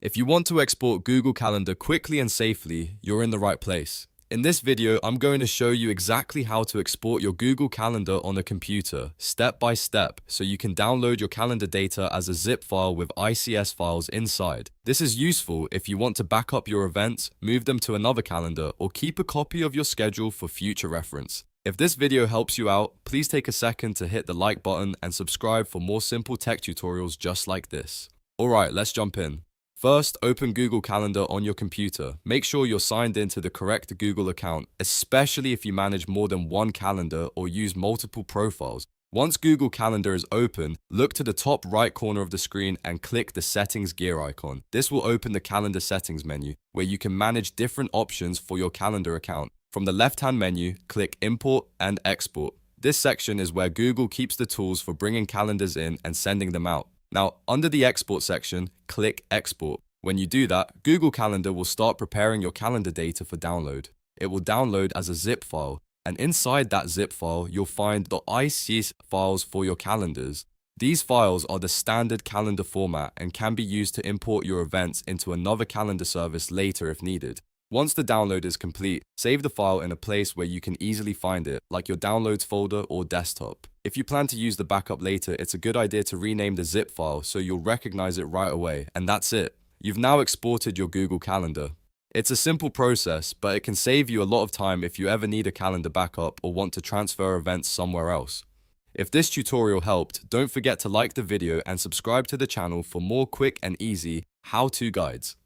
If you want to export Google Calendar quickly and safely, you're in the right place. In this video, I'm going to show you exactly how to export your Google Calendar on a computer, step by step, so you can download your calendar data as a zip file with ICS files inside. This is useful if you want to back up your events, move them to another calendar, or keep a copy of your schedule for future reference. If this video helps you out, please take a second to hit the like button and subscribe for more simple tech tutorials just like this. Alright, let's jump in. First, open Google Calendar on your computer. Make sure you're signed into the correct Google account, especially if you manage more than one calendar or use multiple profiles. Once Google Calendar is open, look to the top right corner of the screen and click the Settings gear icon. This will open the Calendar Settings menu, where you can manage different options for your calendar account. From the left-hand menu, click Import and Export. This section is where Google keeps the tools for bringing calendars in and sending them out. Now, under the Export section, click Export. When you do that, Google Calendar will start preparing your calendar data for download. It will download as a zip file, and inside that zip file, you'll find the ICS files for your calendars. These files are the standard calendar format and can be used to import your events into another calendar service later if needed. Once the download is complete, save the file in a place where you can easily find it, like your Downloads folder or desktop. If you plan to use the backup later, it's a good idea to rename the zip file so you'll recognize it right away, and that's it. You've now exported your Google Calendar. It's a simple process, but it can save you a lot of time if you ever need a calendar backup or want to transfer events somewhere else. If this tutorial helped, don't forget to like the video and subscribe to the channel for more quick and easy how-to guides.